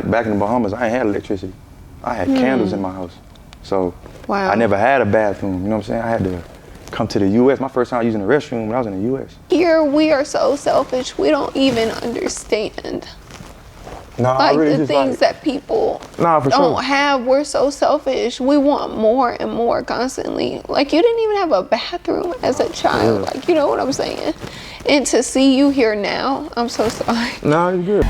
like back in the Bahamas, I ain't had electricity. I had candles in my house. So Wow. I never had a bathroom, you know what I'm saying? I had to come to the U.S. My first time using the restroom when I was in the U.S. Here, we are so selfish. We don't even understand. Nah, Like really the just things that people for don't sure. have, we're so selfish. We want more and more constantly. Like you didn't even have a bathroom as a child. Yeah. Like, you know what I'm saying? And to see you here now, I'm so sorry. Nah, it's good.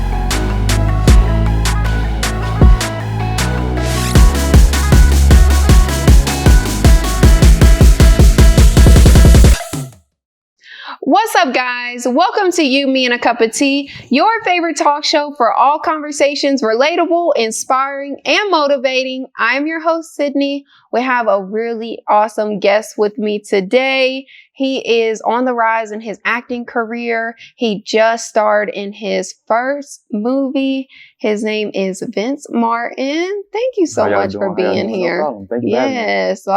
What's up, guys? Welcome to You, Me, and a Cup of Tea, your favorite talk show for all conversations relatable, inspiring, and motivating. I'm your host, Sydney. We have a really awesome guest with me today. He is on the rise in his acting career. He just starred in his first movie. His name is Vince Martin. Thank you so much for being here. No problem. Thank you for having me. Yes,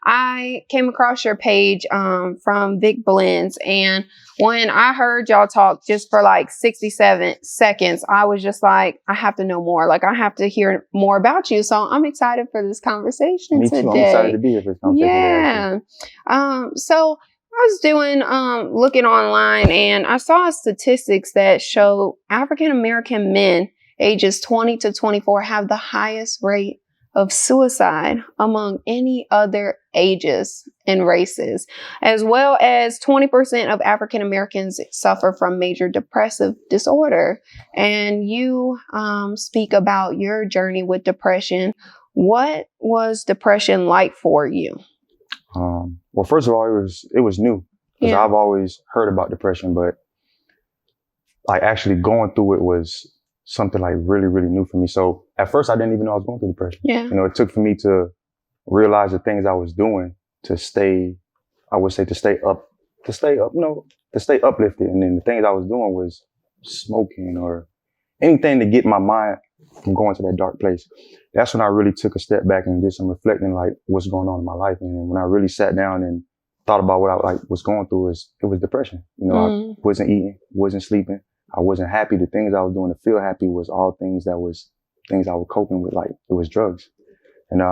I came across your page from Vic Blends, and when I heard y'all talk just for like 67 seconds, I was just like, I have to know more. Like, I have to hear more about you. So I'm excited for this conversation Me today. too. I'm excited to be here for this conversation. Yeah. So I was doing looking online, and I saw statistics that show African American men ages 20 to 24 have the highest rate of suicide among any other ages and races, as well as 20% of African Americans suffer from major depressive disorder. And you speak about your journey with depression. What was depression like for you? Well, first of all, it was new because I've always heard about depression, but like actually going through it was something like really, really new for me. So at first I didn't even know I was going through depression. Yeah. You know, it took for me to realize the things I was doing to stay uplifted. And then the things I was doing was smoking or anything to get my mind from going to that dark place. That's when I really took a step back and did some reflecting, like what's going on in my life. And when I really sat down and thought about what I was going through, it was depression. You know, I wasn't eating, wasn't sleeping. I wasn't happy. The things I was doing to feel happy was all things I was coping with, like it was drugs. And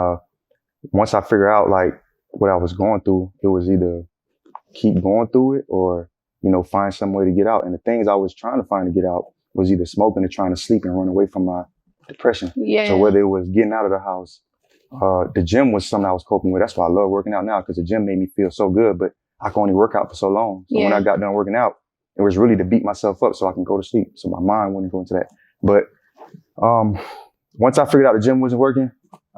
once I figured out like what I was going through, it was either keep going through it or, you know, find some way to get out. And the things I was trying to find to get out was either smoking or trying to sleep and run away from my depression. Yeah. So whether it was getting out of the house, the gym was something I was coping with. That's why I love working out now, because the gym made me feel so good, but I could only work out for so long. So when I got done working out, it was really to beat myself up so I can go to sleep. So my mind wouldn't go into that. But once I figured out the gym wasn't working,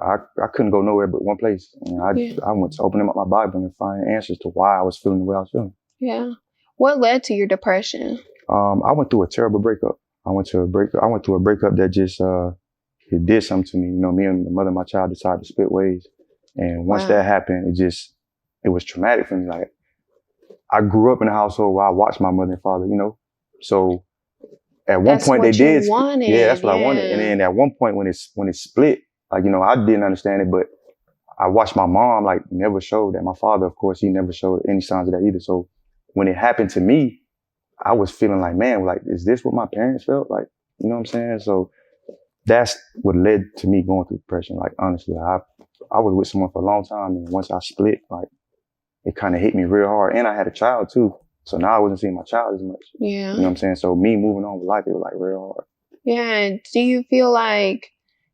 I couldn't go nowhere but one place. And I went to open up my Bible and find answers to why I was feeling the way I was feeling. Yeah. What led to your depression? I went through a terrible breakup. I went through a breakup that just it did something to me. You know, me and the mother of my child decided to split ways. And once that happened, it was traumatic for me. Like, I grew up in a household where I watched my mother and father, you know. So at one point they did. Yeah, that's what I wanted. And then at one point when it split, like, you know, I didn't understand it, but I watched my mom like never show that. My father, of course, he never showed any signs of that either. So when it happened to me, I was feeling like, man, like, is this what my parents felt? Like, you know what I'm saying? So that's what led to me going through depression. Like, honestly, I was with someone for a long time, and once I split, like, it kind of hit me real hard. And I had a child too. So now I wasn't seeing my child as much. Yeah. You know what I'm saying? So me moving on with life, it was like real hard. Yeah. Do you feel like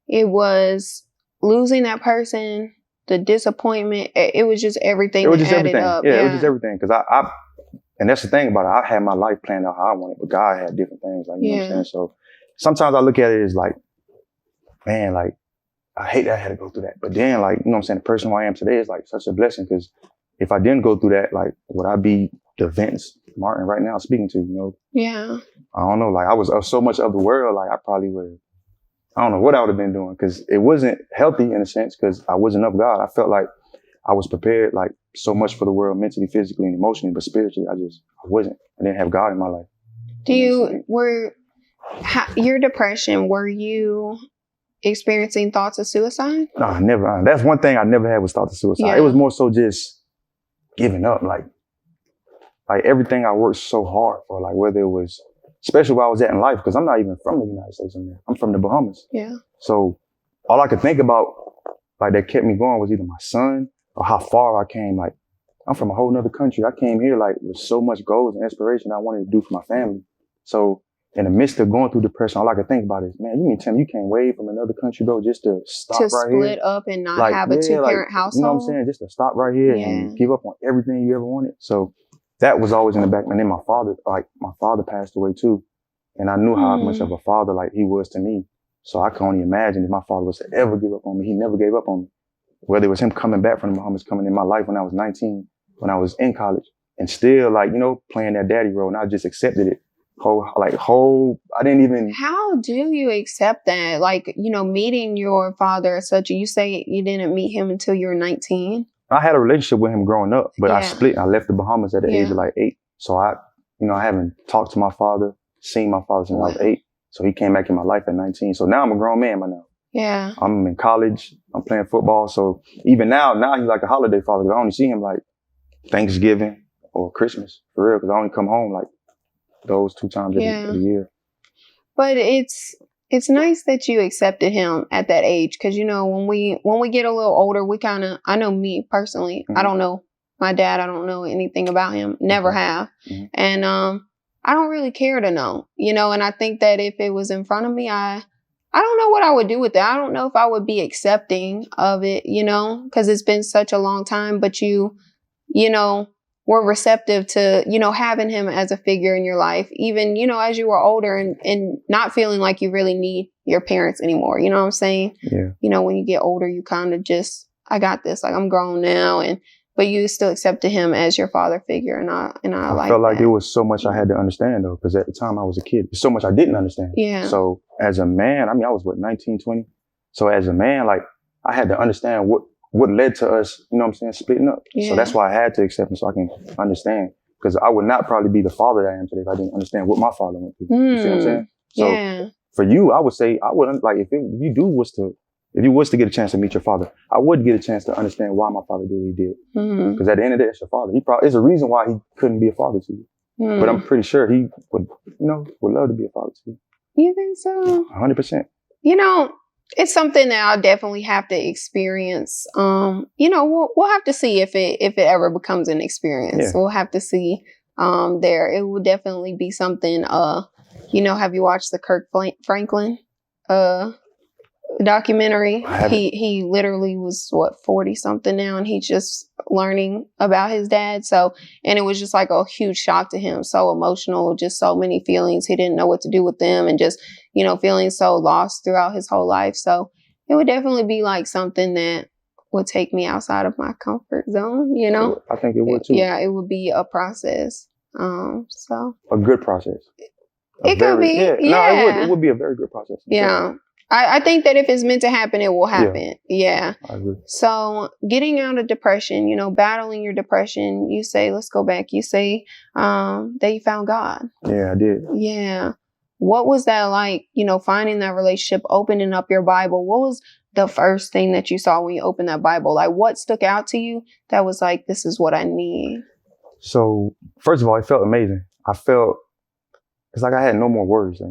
it was losing that person, the disappointment? It was just everything. It was just added everything. up. Yeah, it was just everything. Because and that's the thing about it. I had my life planned out how I wanted, but God had different things. Like, you know what I'm saying? So sometimes I look at it as like, man, like, I hate that I had to go through that. But then, like, you know what I'm saying? The person who I am today is like such a blessing, because if I didn't go through that, like, would I be the Vince Martin right now speaking to, you know? Yeah. I don't know. Like, I was so much of the world, like, I probably would, I don't know what I would have been doing, because it wasn't healthy in a sense, because I wasn't of God. I felt like I was prepared, like, so much for the world, mentally, physically, and emotionally, but spiritually, I wasn't. I didn't have God in my life. Your depression, were you experiencing thoughts of suicide? No, never. That's one thing I never had was thoughts of suicide. Yeah. It was more so just giving up, like everything I worked so hard for, like whether it was especially where I was at in life, because I'm not even from the United States of America. I'm from the Bahamas. Yeah. So all I could think about, like, that kept me going was either my son or how far I came. Like, I'm from a whole nother country. I came here, like, with so much goals and inspiration I wanted to do for my family. So in the midst of going through depression, all I could think about is, man, you mean tell me you came way from another country, bro, just to stop right here? To split up and not have a two-parent household? You know what I'm saying? Just to stop right here and give up on everything you ever wanted. So that was always in the back. And then my father passed away too. And I knew how much of a father, like, he was to me. So I can only imagine if my father was to ever give up on me. He never gave up on me. Whether it was him coming back from the Bahamas, coming in my life when I was 19, when I was in college, and still, like, you know, playing that daddy role. And I just accepted it. I didn't even. How do you accept that? Like, you know, meeting your father as such, you say you didn't meet him until you were 19? I had a relationship with him growing up, but I split. I left the Bahamas at the age of like 8. So I haven't talked to my father, seen my father since I was 8. So he came back in my life at 19. So now I'm a grown man by now. Yeah. I'm in college. I'm playing football. So even now he's like a holiday father, because I only see him like Thanksgiving or Christmas, for real, because I only come home like those 2 times a year. But it's nice that you accepted him at that age, because, you know, when we get a little older, we kind of, I know me personally, I don't know my dad, I don't know anything about him, never have. And I don't really care to know, you know, and I think that if it was in front of me, I don't know what I would do with it. I don't know if I would be accepting of it, you know, because it's been such a long time, but you know, were receptive to, you know, having him as a figure in your life, even, you know, as you were older and not feeling like you really need your parents anymore. You know what I'm saying? Yeah. You know, when you get older, you kind of just, I got this, like, I'm grown now. But you still accepted him as your father figure. And I felt like there was so much I had to understand, though, because at the time I was a kid, there's so much I didn't understand. Yeah. So as a man, I mean, I was 19, 20. So as a man, like, I had to understand what led to us, you know what I'm saying, splitting up. Yeah. So that's why I had to accept him, so I can understand. Because I would not probably be the father that I am today if I didn't understand what my father went through. You see what I'm saying? So for you, I would say, I wouldn't, like, if you was to get a chance to meet your father, I would get a chance to understand why my father did what he did. Because at the end of the day, it's your father. There's a reason why he couldn't be a father to you. But I'm pretty sure he would love to be a father to you. You think so? 100%. You know, it's something that I'll definitely have to experience. You know, we'll have to see if it ever becomes an experience. Yeah. We'll have to see there. It will definitely be something. You know, have you watched the Kirk Franklin documentary? He literally was 40 something now, and he's just learning about his dad. So, and it was just like a huge shock to him. So emotional, just so many feelings. He didn't know what to do with them, and just, you know, feeling so lost throughout his whole life. So it would definitely be like something that would take me outside of my comfort zone, you know? I think it would too. Yeah, it would be a process. So a good process. It could be. Yeah. It would be a very good process. Yeah. I think that if it's meant to happen, it will happen. Yeah. I agree. So getting out of depression, you know, battling your depression, you say, let's go back. You say that you found God. Yeah, I did. Yeah. What was that like, you know, finding that relationship, opening up your Bible? What was the first thing that you saw when you opened that Bible? Like, what stuck out to you that was like, this is what I need? So, first of all, it felt amazing. It's like I had no more worries.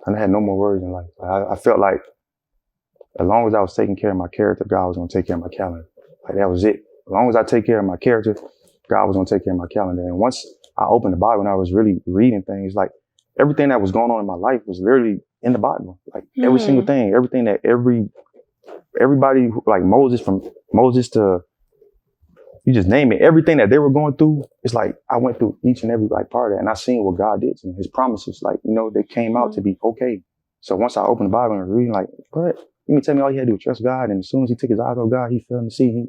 I had no more worries in life. I felt like as long as I was taking care of my character, God was going to take care of my calendar. Like, that was it. As long as I take care of my character, God was going to take care of my calendar. And once I opened the Bible and I was really reading things, like, everything that was going on in my life was literally in the Bible. Like, every single thing, everything that everybody, like from Moses to, you just name it, everything that they were going through, it's like I went through each and every part of it, and I seen what God did to me. His promises, like, you know, they came out to be okay. So once I opened the Bible and reading, like, what? You mean tell me all you had to do was trust God, and as soon as he took his eyes off God, he fell in the sea.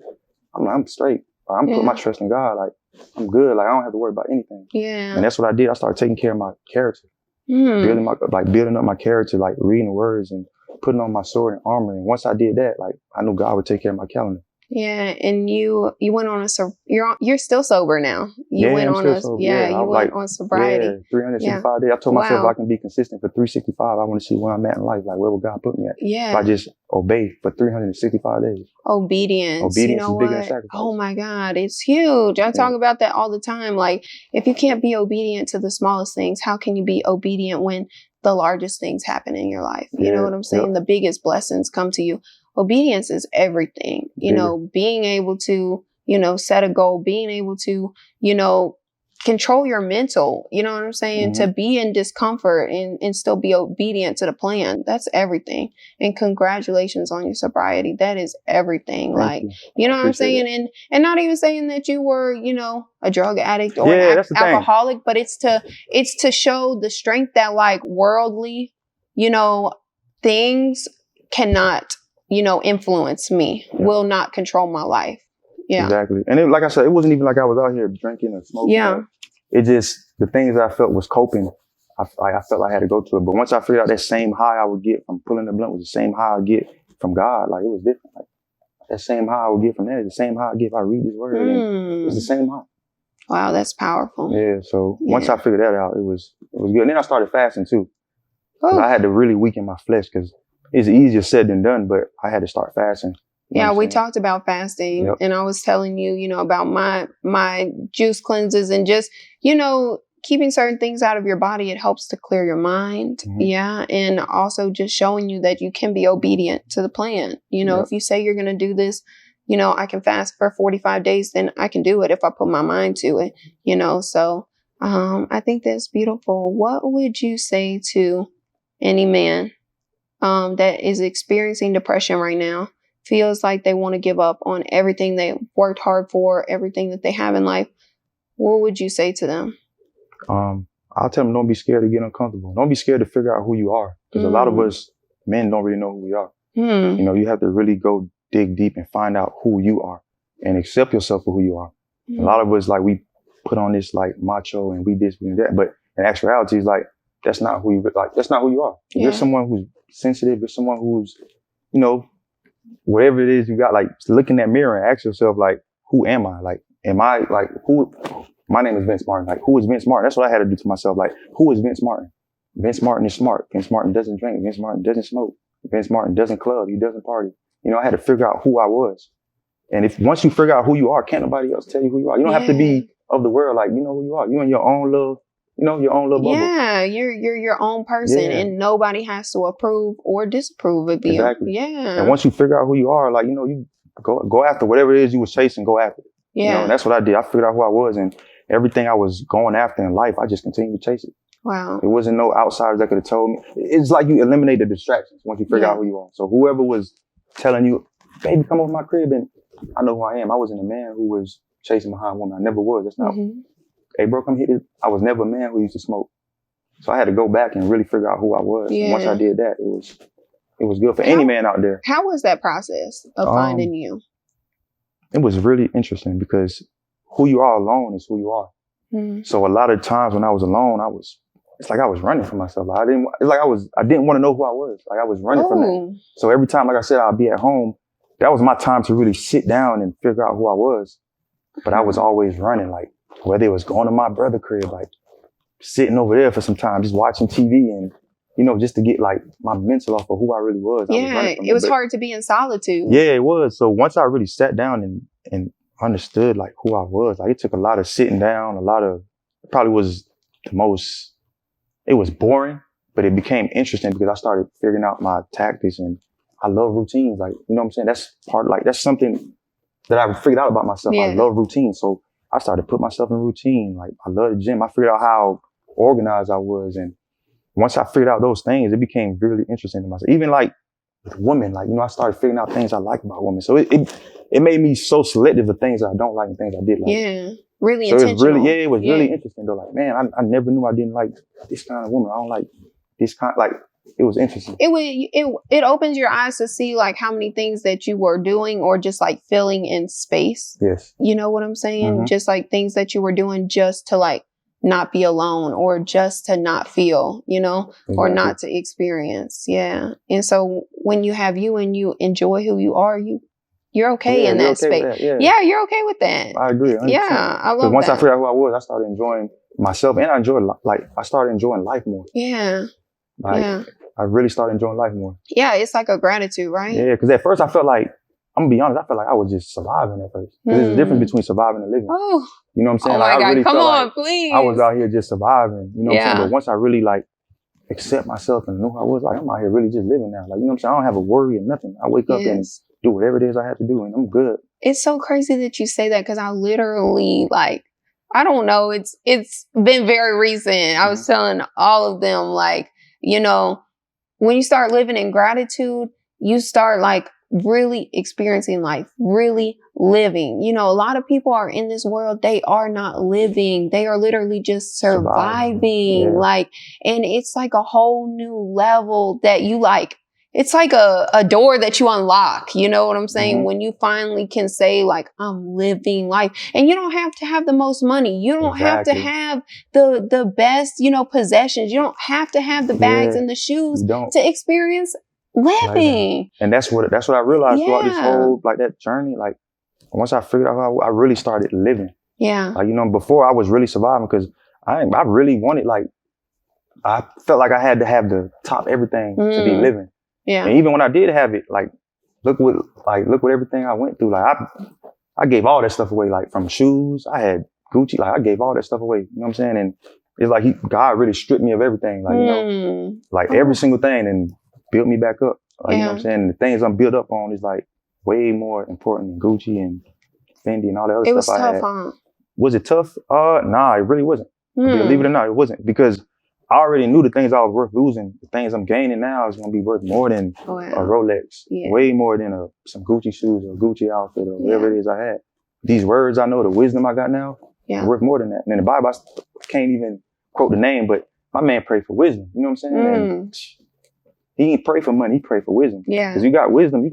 I'm straight. I'm putting my trust in God. Like, I'm good. Like, I don't have to worry about anything. Yeah. And that's what I did. I started taking care of my character, building up my character, like reading the words and putting on my sword and armor. And once I did that, like, I knew God would take care of my calendar. Yeah, and you went on you're still sober now. You Yeah, went I'm on still sober. Yeah, I you was went like, on sobriety. yeah, Yeah. 365 days. I told myself if Wow. I can be consistent for 365, I want to see where I'm at in life. Like, where will God put me at? If I Yeah. just obey for 365 days. Obedience. You Obedience know is bigger than what? sacrifice. Oh my God, it's huge. I talk about that all the time. Like, if you can't be obedient to the smallest things, how can you be obedient when the largest things happen in your life? You know what I'm saying? The biggest blessings come to you. Obedience is everything. You know, being able to, you know, set a goal, being able to, you know, control your mental, you know what I'm saying? To be in discomfort and still be obedient to the plan. That's everything. And congratulations on your sobriety. That is everything. Thank You know what I'm saying? And not even saying that you were, you know, a drug addict or an that's the alcoholic, but it's to show the strength that like worldly, you know, things cannot, you know, influence me, will not control my life. Yeah. Exactly. And it, like I said, it wasn't even like I was out here drinking or smoking. Yeah. It just, the things that I felt was coping. I felt I had to go to it. But once I figured out that same high I would get from pulling the blunt was the same high I get from God. Like, it was different. Like, that same high I would get from that is the same high I get if I read His word. And it's the same high. Wow, that's powerful. Yeah. So once I figured that out, it was good. And then I started fasting too. I had to really weaken my flesh because it's easier said than done, but I had to start fasting. Yeah, we talked about fasting and I was telling you, you know, about my juice cleanses and just, you know, keeping certain things out of your body. It helps to clear your mind. Yeah. And also just showing you that you can be obedient to the plan. You know, if you say you're going to do this, you know, I can fast for 45 days, then I can do it if I put my mind to it, you know. So I think that's beautiful. What would you say to any man that is experiencing depression right now? Feels like they want to give up on everything they worked hard for, everything that they have in life. What would you say to them? I'll tell them, don't be scared to get uncomfortable. Don't be scared to figure out who you are. Because a lot of us men don't really know who we are. You know, you have to really go dig deep and find out who you are and accept yourself for who you are. A lot of us, like, we put on this like macho and we this, we that. But in actuality, it's like, that's not who you like. That's not who you are. You're someone who's sensitive. You're someone who's, you know, whatever it is you got, like, look in that mirror and ask yourself, like, who am I? Like, am I, like, who? My name is Vince Martin. Like, who is Vince Martin? That's what I had to do to myself. Like, who is Vince Martin? Vince Martin is smart. Vince Martin doesn't drink. Vince Martin doesn't smoke. Vince Martin doesn't club. He doesn't party. You know, I had to figure out who I was. And if once you figure out who you are, can't nobody else tell you who you are. You don't have to be of the world. Like, you know who you are. You in your own little, you know, your own little bubble. Yeah, you're your own person, and nobody has to approve or disapprove of you. Exactly. Yeah. And once you figure out who you are, like, you know, you go after whatever it is you was chasing, go after it. Yeah. You know, and that's what I did. I figured out who I was, and everything I was going after in life, I just continued to chase it. Wow. It wasn't no outsiders that could have told me. It's like you eliminate the distractions once you figure out who you are. So whoever was telling you, baby, come over my crib, and I know who I am. I wasn't a man who was chasing behind a woman. I never was. That's not. Hey, bro, come hit it. I was never a man who used to smoke. So I had to go back and really figure out who I was. And once I did that, it was good for any man out there. How was that process of finding you? It was really interesting because who you are alone is who you are. So a lot of times when I was alone, it's like I was running from myself. Like I didn't want to know who I was. Like I was running from that. So every time, like I said, I'd be at home. That was my time to really sit down and figure out who I was. But I was always running, like whether it was going to my brother's crib, like sitting over there for some time, just watching TV and, you know, just to get like my mental off of who I really was. Yeah, it was hard to be in solitude. Yeah, it was. So once I really sat down and understood like who I was, like it took a lot of sitting down, it probably was it was boring, but it became interesting because I started figuring out my tactics, and I love routines. Like, you know what I'm saying? That's something that I figured out about myself. I love routines. So I started to put myself in routine. Like I love the gym. I figured out how organized I was. And once I figured out those things, it became really interesting to myself. Even like with women, like, you know, I started figuring out things I like about women. So it made me so selective of things I don't like and things I did like. Yeah. Really so intentional. It was really interesting though. Like, man, I never knew I didn't like this kind of woman. I don't like this kind, like, it was interesting. It opens your eyes to see like how many things that you were doing or just like filling in space. Yes. You know what I'm saying? Just like things that you were doing just to like not be alone or just to not feel, you know, or not to experience. Yeah. And so when you have you and you enjoy who you are, you you're okay Yeah, in you're that okay with space. that, yeah. You're okay with that. I agree. 100%. Yeah, I Because love once I that. figured out who I was, I started enjoying myself, and I enjoyed I started enjoying life more. Yeah, Like yeah. I really started enjoying life more. Yeah, it's like a gratitude, right? Yeah, because at first I felt like, I'm gonna be honest, I felt like I was just surviving at first. Because there's a difference between surviving and living. Oh, You know what I'm saying? oh Like my I God, really come felt on, like please. I was out here just surviving. You know what I'm saying? Yeah. But once I really like accept myself and knew who I was, like I'm out here really just living now. Like, you know what I'm saying? I don't have a worry or nothing. I wake up and do whatever it is I have to do, and I'm good. It's so crazy that you say that, because I literally, like, I don't know. It's been very recent. I was telling all of them, like, you know, when you start living in gratitude, you start like really experiencing life, really living. You know, a lot of people are in this world, they are not living. They are literally just surviving. Yeah. Like, and it's like a whole new level that you like. It's like a door that you unlock. You know what I'm saying? When you finally can say, like, I'm living life. And you don't have to have the most money. You don't have to have the best, you know, possessions. You don't have to have the bags and the shoes to experience living. Like, and that's what I realized throughout this whole, like, that journey. Like, once I figured out how I really started living. Yeah. Like, you know, before I was really surviving because I really wanted, like, I felt like I had to have the top everything to be living. Yeah. And even when I did have it, like, look what everything I went through. Like, I gave all that stuff away. Like, from shoes, I had Gucci. Like, I gave all that stuff away. You know what I'm saying? And it's like God really stripped me of everything. Like, you know, like every single thing, and built me back up. Like, you know what I'm saying? And the things I'm built up on is like way more important than Gucci and Fendi and all that other stuff I had. It was tough, huh? Was it tough? Nah, it really wasn't. Believe it or not, it wasn't, because I already knew the things I was worth losing. The things I'm gaining now is going to be worth more than a Rolex, way more than some Gucci shoes or Gucci outfit or whatever it is I had. These words I know, the wisdom I got now, are worth more than that. And in the Bible, I can't even quote the name, but my man prayed for wisdom. You know what I'm saying? And he didn't pray for money, he prayed for wisdom. Yeah. Because you got wisdom,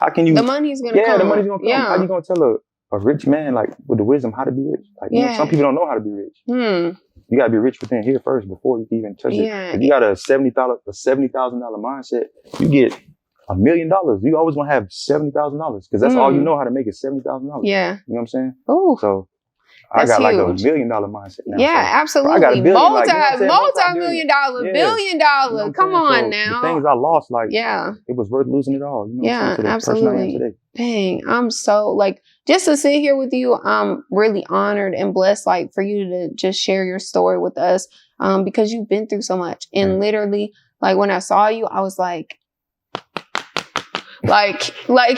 how can you? The money's going to come. Yeah, the money's going to come. How you going to tell a rich man, like, with the wisdom, how to be rich? Like, you know, some people don't know how to be rich. You gotta be rich within here first before you can even touch it. If you got a $70,000 mindset, you get $1 million. You always gonna have $70,000 because that's all you know how to make is $70,000. Yeah, you know what I'm saying? Oh, so I got huge. Like $1 million mindset now. Yeah, so absolutely. I got a billion, multi-million dollar, $1 billion. You know Come on so now. The things I lost, like, it was worth losing it all. You know what I'm saying? Absolutely. Dang, I'm so, like, just to sit here with you, I'm really honored and blessed, like, for you to just share your story with us, because you've been through so much. And literally, like, when I saw you, I was like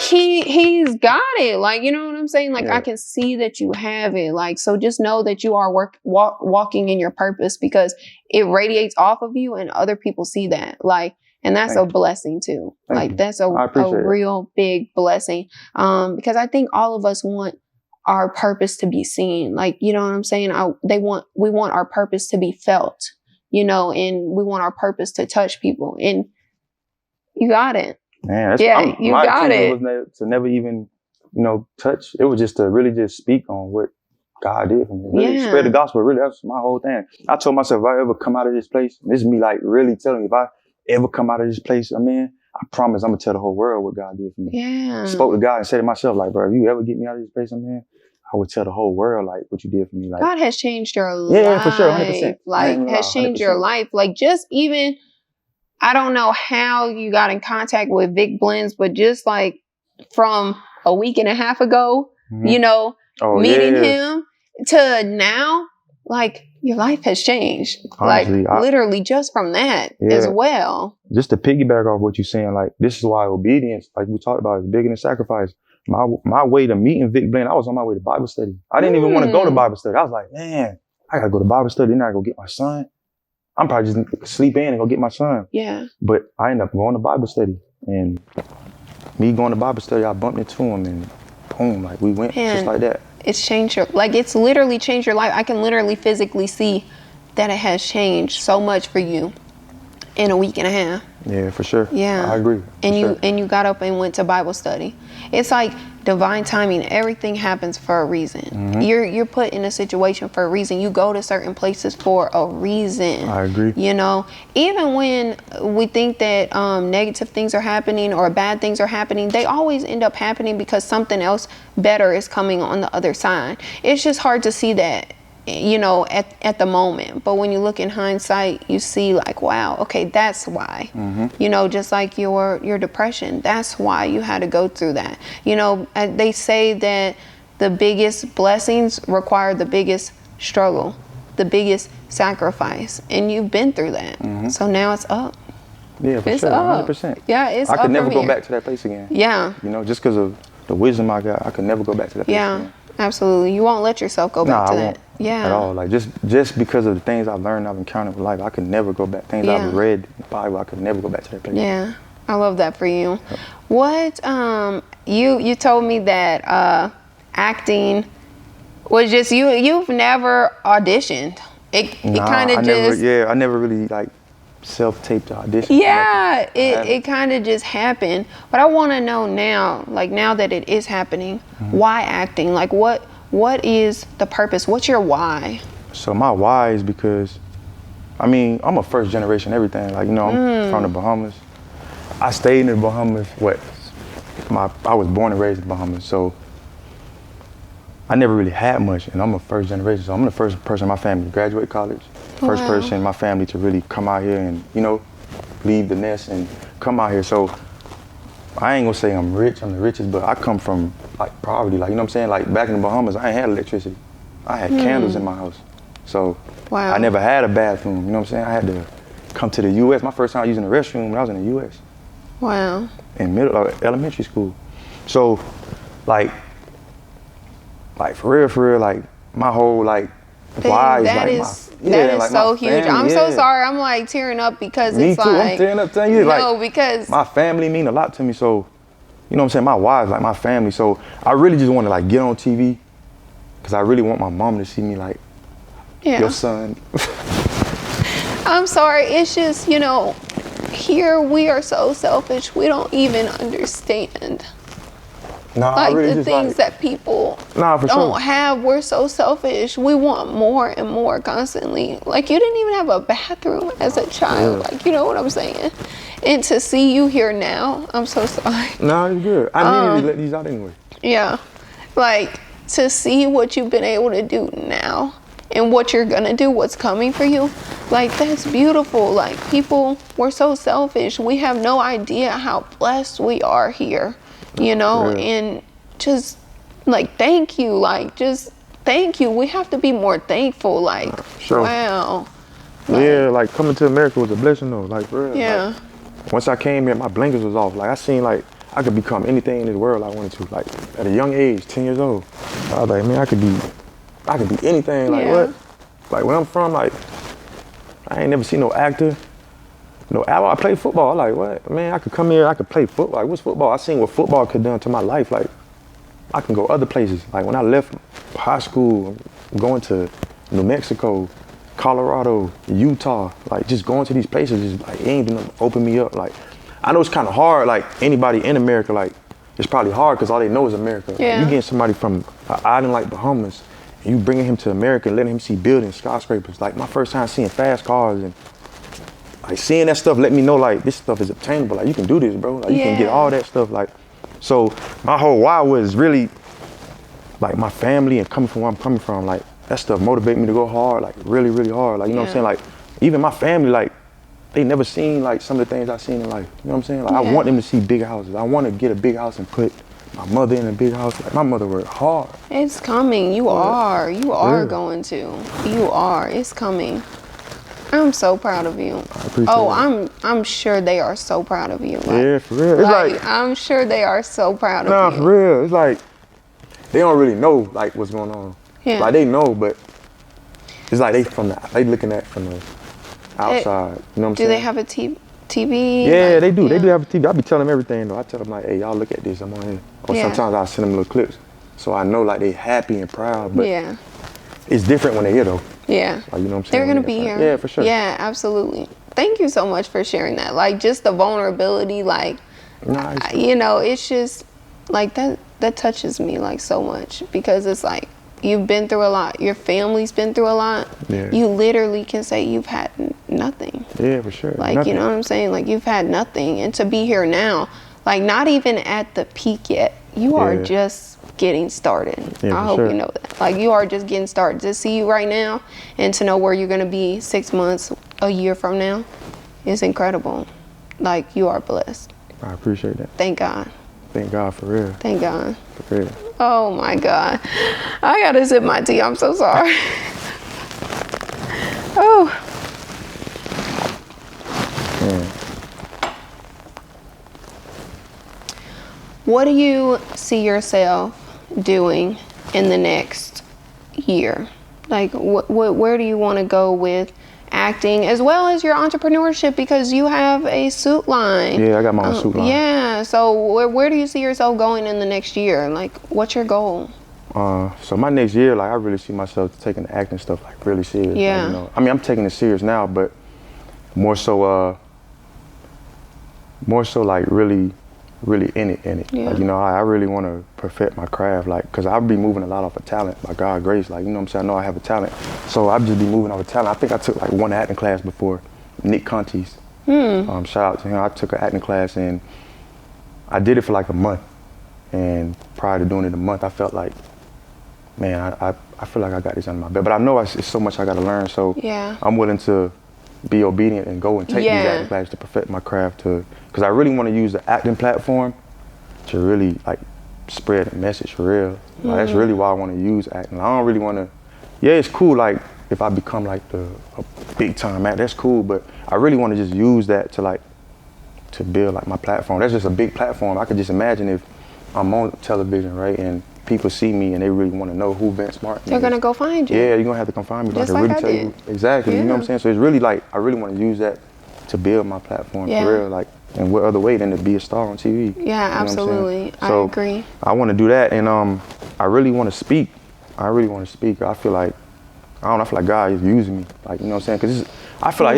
he's got it. Like, you know what I'm saying? Like, I can see that you have it. Like, so just know that you are walking in your purpose, because it radiates off of you and other people see that. Like, and that's a blessing too. Like, that's a real big blessing. Because I think all of us want our purpose to be seen. Like, you know what I'm saying? We want our purpose to be felt, you know, and we want our purpose to touch people. And you got it. Man, you got it. Was to never even, you know, touch. It was just to really just speak on what God did for me. Really spread the gospel. Really, that's my whole thing. I told myself, if I ever come out of this place, this is me, like, really telling me, if I ever come out of this place I'm in, I promise I'm gonna tell the whole world what God did for me. Yeah. Spoke to God and said to myself, like, bro, if you ever get me out of this place I'm in, I would tell the whole world, like, what you did for me. Like, God has changed your life. Yeah, for sure, 100%. Like, has changed 100%. Your life. Like, just even, I don't know how you got in contact with Vic Blends, but just like from a week and a half ago, you know, meeting him to now, like, your life has changed. Honestly, like, literally just from that as well. Just to piggyback off what you're saying, like, this is why obedience, like we talked about, is bigger than sacrifice. My way to meeting Vic Blend, I was on my way to Bible study. I didn't even want to go to Bible study. I was like, man, I gotta go to Bible study, then I gotta go get my son. I'm probably just sleep in and go get my son. Yeah. But I ended up going to Bible study, and me going to Bible study, I bumped into him, and boom, like, we went just like that. It's changed it's literally changed your life. I can literally physically see that it has changed so much for you in a week and a half. Yeah, for sure. Yeah. I agree. And you got up and went to Bible study. It's like divine timing. Everything happens for a reason. Mm-hmm. You're put in a situation for a reason. You go to certain places for a reason. I agree. You know, even when we think that negative things are happening or bad things are happening, they always end up happening because something else better is coming on the other side. It's just hard to see that, you know, at the moment. But when you look in hindsight, you see like, wow, okay, that's why. Mm-hmm. You know, just like your depression, that's why you had to go through that. You know, they say that the biggest blessings require the biggest struggle, the biggest sacrifice, and you've been through that. Mm-hmm. So now it's up. Yeah, for It's sure, up. 100%. Yeah, it's I up could never from go here. back to that place again. Yeah. You know, just because of the wisdom I got, I could never go back to that place again. Absolutely. You won't let yourself go back to I that. won't Yeah. at all. Like just because of the things I've learned, I've encountered with life, I could never go back. Things I've read in the Bible, I could never go back to that place. Yeah. I love that for you. What you told me that acting was just you've never auditioned. It kind of just I never really like self-taped the audition. yeah, it kind of just happened. But I want to know now, like now that it is happening, why acting? Like what is the purpose? What's your why? So my why is because, I mean, I'm a first generation everything. Like, you know, I'm from the Bahamas. I stayed in the Bahamas. I was born and raised in the Bahamas, so I never really had much, and I'm a first generation, so I'm the first person in my family to graduate college. First person in my family to really come out here and, you know, leave the nest and come out here. So I ain't gonna say I'm rich, I'm the richest, but I come from like poverty. Like, you know what I'm saying? Like back in the Bahamas, I ain't had electricity. I had candles in my house. So I never had a bathroom, you know what I'm saying? I had to come to the US. My first time using the restroom when I was in the US. Wow. In elementary school. So like for real, like my whole like why is like that is like so my huge. family, I'm so sorry. I'm like tearing up because Me it's too. like I'm tearing up telling you. no, Like, because my family mean a lot to me. So, you know what I'm saying? My wife, like my family. So I really just want to like get on TV because I really want my mom to see me like your son. I'm sorry. It's just, you know, here we are so selfish. We don't even understand. Nah, Like really the things that people don't have, we're so selfish. We want more and more constantly. Like you didn't even have a bathroom as a child. Like, you know what I'm saying? And to see you here now, I'm so sorry. No, it's good. I needed to let these out anyway. Yeah. Like to see what you've been able to do now and what you're gonna do, what's coming for you. Like that's beautiful. Like people, we're so selfish. We have no idea how blessed we are here. You know, and just like thank you, like just thank you. We have to be more thankful. Like wow. Like coming to America was a blessing though. Like for real. Yeah. Like, once I came here, my blinkers was off. Like I seen like I could become anything in this world I wanted to. Like at a young age, 10 years old. I was like, man, I could be anything. Like what? Like where I'm from, like I ain't never seen no actor. No, I played football. I'm like, what? Man, I could come here, I could play football. Like, what's football? I seen what football could done to my life. Like, I can go other places. Like, when I left high school, going to New Mexico, Colorado, Utah, like, just going to these places, just, like, it ain't gonna open me up. Like, I know it's kind of hard, like, anybody in America, like, it's probably hard because all they know is America. Yeah. Like, you getting somebody from an island like Bahamas, and you bringing him to America and letting him see buildings, skyscrapers. Like, my first time seeing fast cars and like seeing that stuff let me know like this stuff is obtainable. Like you can do this, bro. Like you can get all that stuff. Like, so my whole why was really like my family and coming from where I'm coming from. Like that stuff motivated me to go hard, like really, really hard. Like, you know what I'm saying? Like even my family, like they never seen like some of the things I've seen in life. You know what I'm saying? Like I want them to see bigger houses. I want to get a big house and put my mother in a big house. Like my mother worked hard. It's coming. You are going to. You are. It's coming. I'm so proud of you. I appreciate it. I'm sure they are so proud of you. Like, yeah, for real. It's like I'm sure they are so proud of you. Nah, for real. It's like they don't really know like what's going on. Yeah. Like they know, but it's like they looking at from the outside. You know what I'm saying? Do they have a TV? Yeah, like, they do. Yeah. They do have a TV. I be telling them everything though. I tell them like, hey, y'all look at this. I'm on here. Or sometimes I send them little clips, so I know like they happy and proud. But it's different when they here though. Yeah. Like, you know what I'm saying? They're gonna be here. Yeah, for sure. Yeah, absolutely. thank you so much for sharing that. Like, just the vulnerability, like, Nice. you know, it's just like that touches me like so much, because it's like you've been through a lot. Your family's been through a lot. Yeah. You literally can say you've had nothing. Yeah, for sure. Like, nothing. you know what I'm saying? Like, you've had nothing. And to be here now, like, not even at the peak yet. You are just getting started. Yeah, I hope sure. you know that. Like, you are just getting started. To see you right now and to know where you're going to be 6 months, a year from now is incredible. Like, you are blessed. I appreciate that. Thank God. Thank God, for real. Thank God. For real. Oh my God. I gotta sip my tea. I'm so sorry. Oh. Yeah. What do you see yourself doing in the next year? Like, where do you want to go with acting as well as your entrepreneurship, because you have a suit line? Yeah, I got my own suit line. Yeah. So where do you see yourself going in the next year? Like, what's your goal? So my next year, like, I really see myself taking the acting stuff like really serious. Yeah. Like, you know, I mean, I'm taking it serious now, but more so like really in it. Yeah. Like, you know, I really want to perfect my craft, like, cause I'll be moving a lot off of talent by God's grace. Like, you know what I'm saying? I know I have a talent, so I'll just be moving off of talent. I think I took like one acting class before, Nick Conti's. Shout out to him. I took an acting class and I did it for like a month. And prior to doing it a month, I felt like, man, I feel like I got this under my belt. But I know it's so much I got to learn. So Yeah. I'm willing to be obedient and go and take these Yeah. acting classes to perfect my craft, because I really want to use the acting platform to really like spread a message for real. Like, that's really why I want to use acting. I don't really want to, yeah, it's cool like if I become like a big time actor, that's cool, but I really want to just use that to build like my platform. That's just a big platform. I could just imagine if I'm on television, right, and people see me and they really want to know who Vince Martin is. They're gonna go find you. Yeah, you're gonna have to come find me. Just I like really I tell did. you exactly. You know what I'm Yeah. saying? So it's really like I really want to use that to build my platform Yeah. for real. Like, and what other way than to be a star on TV? Yeah, You know what I'm saying? absolutely. I So agree. I want to do that, and I really want to speak. I really want to speak. I feel like I feel like God is using me. Like, you know what I'm saying? Because I feel like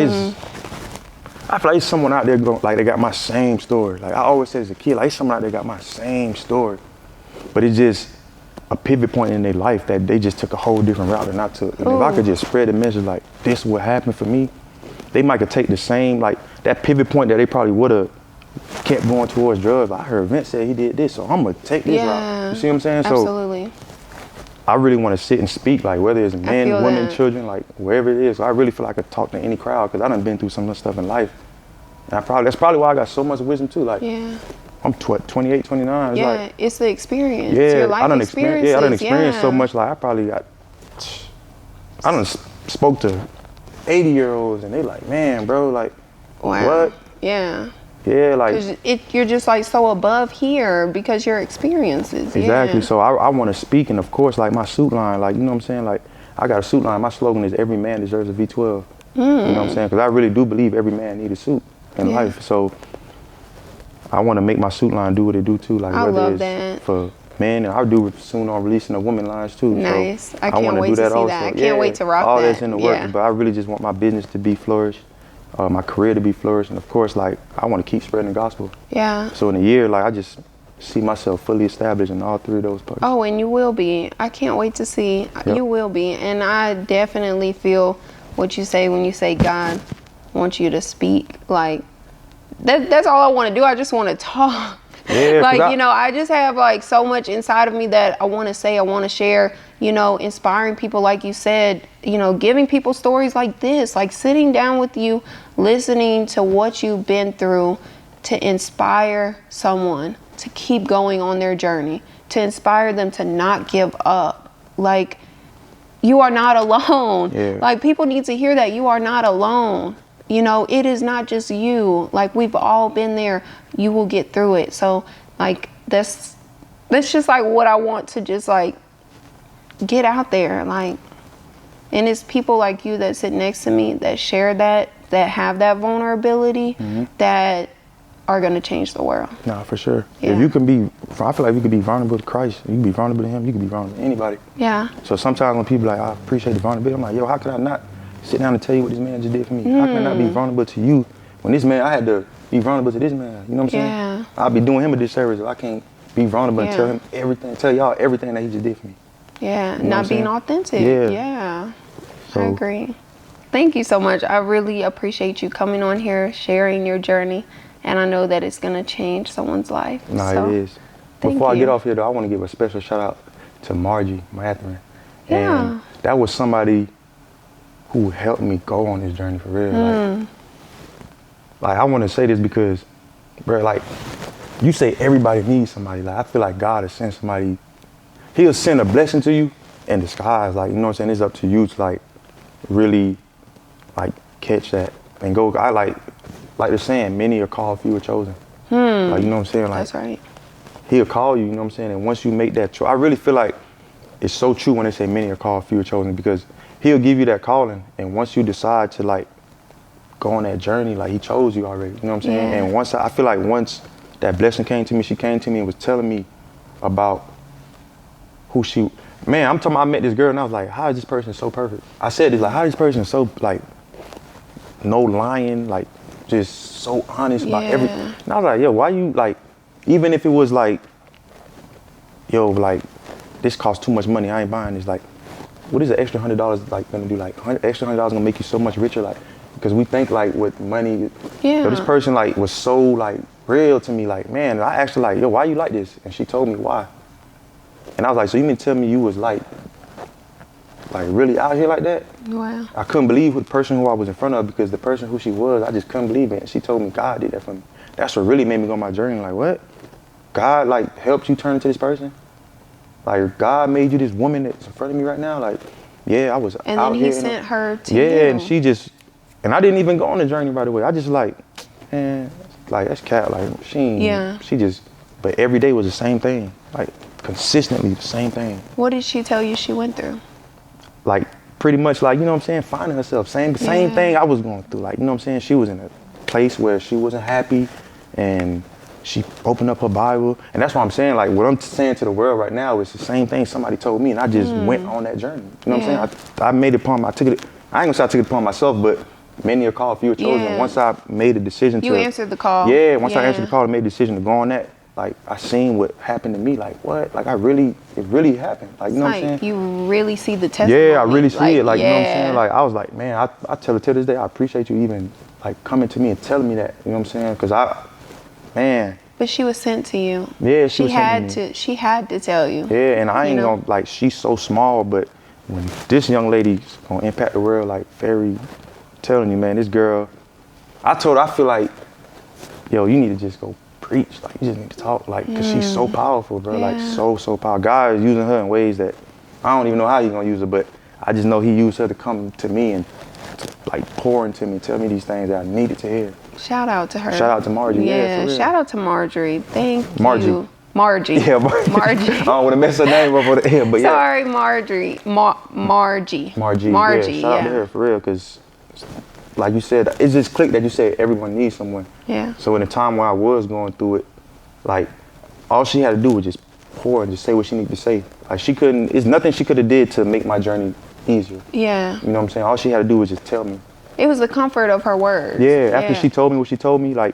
it's someone out there like they got my same story. Like I always said as a kid, like it's someone out there got my same story, but it's just a pivot point in their life that they just took a whole different route than I took. And if I could just spread the message like this is what happened for me, they might could take the same, like that pivot point that they probably would have kept going towards drugs. Like, I heard Vince say he did this, so I'm gonna take this route. You see what I'm saying? Absolutely. So I really want to sit and speak, like whether it's men, feel women, that. children, like wherever it is. So I really feel like I could talk to any crowd because I done been through some of the stuff in life. And that's probably why I got so much wisdom too. Like Yeah. I'm 28, 29. It's Yeah, like, it's the experience. yeah, Your life I done experiences. I done experienced so yeah. much. Like I done spoke to 80-year-olds and they like, man, bro, like, Wow. what? Yeah. Yeah, like. 'Cause you're just like so above here because your experiences. Exactly. Yeah. So I want to speak, and of course, like my suit line, like, you know what I'm saying? Like, I got a suit line. My slogan is every man deserves a V12. You know what I'm saying? Because I really do believe every man needs a suit in Yeah. life. So I want to make my suit line do what it do too. Like I whether love it's that. for men, and I'll do soon on releasing the women lines too. Nice. So I can't wanna wait do to that see also. that. I can't wait to rock all that. that's in the works, Yeah. but I really just want my business to be flourished, my career to be flourished, and of course, like I want to keep spreading the gospel. Yeah. So in a year, like I just see myself fully established in all three of those parts. Oh, and you will be. I can't wait to see. Yep. You will be. And I definitely feel what you say when you say God wants you to speak. Like, that's all I want to do. I just want to talk. Yeah, Like, you know, I just have like so much inside of me that I want to say, I want to share, you know, inspiring people, like you said, you know, giving people stories like this, like sitting down with you, listening to what you've been through to inspire someone to keep going on their journey, to inspire them to not give up. Like, you are not alone. Yeah. Like, people need to hear that you are not alone. You know, it is not just you. Like, we've all been there. You will get through it. So, like, that's just like what I want to just like get out there. Like, and it's people like you that sit next to me that share that have that vulnerability that are going to change the world. Nah, for sure. Yeah. If you can be, I feel like you can be vulnerable to Christ. You can be vulnerable to Him. You can be vulnerable to anybody. Yeah. So sometimes when people are like, I appreciate the vulnerability, I'm like, yo, how could I not? sit down and tell you what this man just did for me. How can I not be vulnerable to you when this man, I had to be vulnerable to this man, you know what I'm saying? I'll be doing him a disservice if I can't be vulnerable and tell him everything, tell y'all everything that he just did for me. Yeah, you know not being authentic. Yeah. So, I agree. Thank you so much. I really appreciate you coming on here, sharing your journey, and I know that it's going to change someone's life. No, it is. Before I get off here, though, I want to give a special shout out to Margie Matherin. Yeah. And that was somebody who helped me go on this journey for real. Like I want to say this because, bro, like, you say everybody needs somebody. Like, I feel like God has sent somebody. He'll send a blessing to you in disguise. Like, you know what I'm saying? It's up to you to, like, really, like, catch that and go. I like the saying, many are called, few are chosen. Like, you know what I'm saying? Like, that's right. He'll call you, you know what I'm saying? And once you make that choice, I really feel like it's so true when they say many are called, few are chosen, because he'll give you that calling. And once you decide to, like, go on that journey, like, he chose you already, you know what I'm saying? And once, I feel like once that blessing came to me, she came to me and was telling me about who she, man, I'm talking about, I met this girl and I was like, how is this person so perfect? I said this, like, how is this person so, like, no lying, like, just so honest about everything. And I was like, yo, why you, like, even if it was like, yo, like, this costs too much money, I ain't buying this, like, what is the extra $100 like gonna do? Like, extra $100 gonna make you so much richer, like, because we think like with money, yo, this person like was so like real to me, like, man, I asked her like, yo, why you like this? And she told me why. And I was like, so you mean to tell me you was like really out here like that? Wow. I couldn't believe the person who I was in front of, because the person who she was, I just couldn't believe it. And she told me God did that for me. That's what really made me go on my journey. Like, what? God like helped you turn into this person? Like, God made you this woman that's in front of me right now? Like, yeah, I was and out here. And then he sent her to you. Yeah, and she just, and I didn't even go on the journey right away. I just like, man, like, that's cat. Like, she just, but every day was the same thing. Like, consistently the same thing. What did she tell you she went through? Like, pretty much like, you know what I'm saying, finding herself. Same thing I was going through. Like, you know what I'm saying? She was in a place where she wasn't happy, and she opened up her Bible. And that's what I'm saying. Like, what I'm saying to the world right now is the same thing somebody told me, and I just went on that journey. You know what I'm saying? I made it upon, I took it, I ain't gonna say I took it upon myself, but many are called, few are chosen. Once I made a decision you answered the call. Yeah, once I answered the call and made a decision to go on that, like, I seen what happened to me. Like, what? Like, it really happened. Like, you know what I'm saying? You really see the testimony. Yeah, I really see it. Like, you know what I'm saying? Like, I was like, man, I tell her to this day, I appreciate you even, like, coming to me and telling me that. You know what I'm saying? Because man. But she was sent to you. Yeah, she was sent to me. She had to tell you. Yeah, and I ain't gonna, like, she's so small, but when this young lady's gonna impact the world, like, very, telling you, man, this girl, I told her, I feel like, yo, you need to just go preach. Like, you just need to talk, like, because she's so powerful, bro. Like, so powerful. God is using her in ways that I don't even know how he's gonna use her, but I just know he used her to come to me and to, like, pour into me, tell me these things that I needed to hear. Shout out to her. Shout out to Margie. Yeah, shout out to Marjorie. Thank you. Margie. Yeah, Margie. I don't want to mess her name up over the head, but Sorry, Marjorie. Margie. Margie. Yeah, shout out to her for real, because, like you said, it's just clicked that you said everyone needs someone. Yeah. So in the time where I was going through it, like, all she had to do was just pour and just say what she needed to say. Like, it's nothing she could have did to make my journey easier. Yeah. You know what I'm saying? All she had to do was just tell me. It was the comfort of her words. Yeah, after she told me what she told me, like,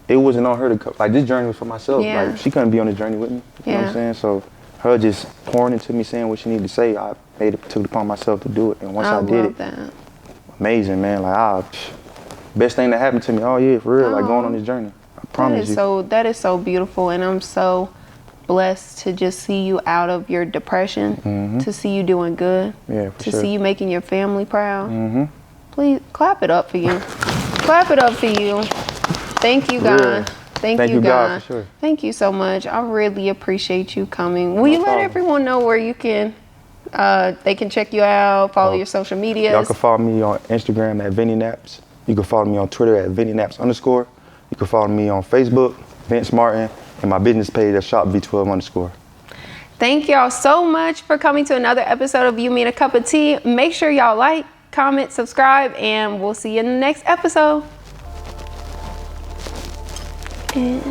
it wasn't on her to, like, this journey was for myself. Yeah. Like, she couldn't be on this journey with me. You know what I'm saying? So her just pouring into me, saying what she needed to say, I took it upon myself to do it. And once I did it, that. Amazing, man. Like, best thing that happened to me all year, for real, like, going on this journey. I promise you. That is so beautiful, and I'm so blessed to just see you out of your depression, to see you doing good, to see you making your family proud. Please clap it up for you. Clap it up for you. Thank you, God. Thank you, God. For sure. Thank you so much. I really appreciate you coming. Will you let everyone know where you can, they can check you out, follow your social medias? Y'all can follow me on Instagram at Vinny Naps. You can follow me on Twitter at Vinny Naps _. You can follow me on Facebook, Vince Martin, and my business page at Shop V12 _. Thank y'all so much for coming to another episode of You Mean a Cup of Tea. Make sure y'all like, comment, subscribe, and we'll see you in the next episode. And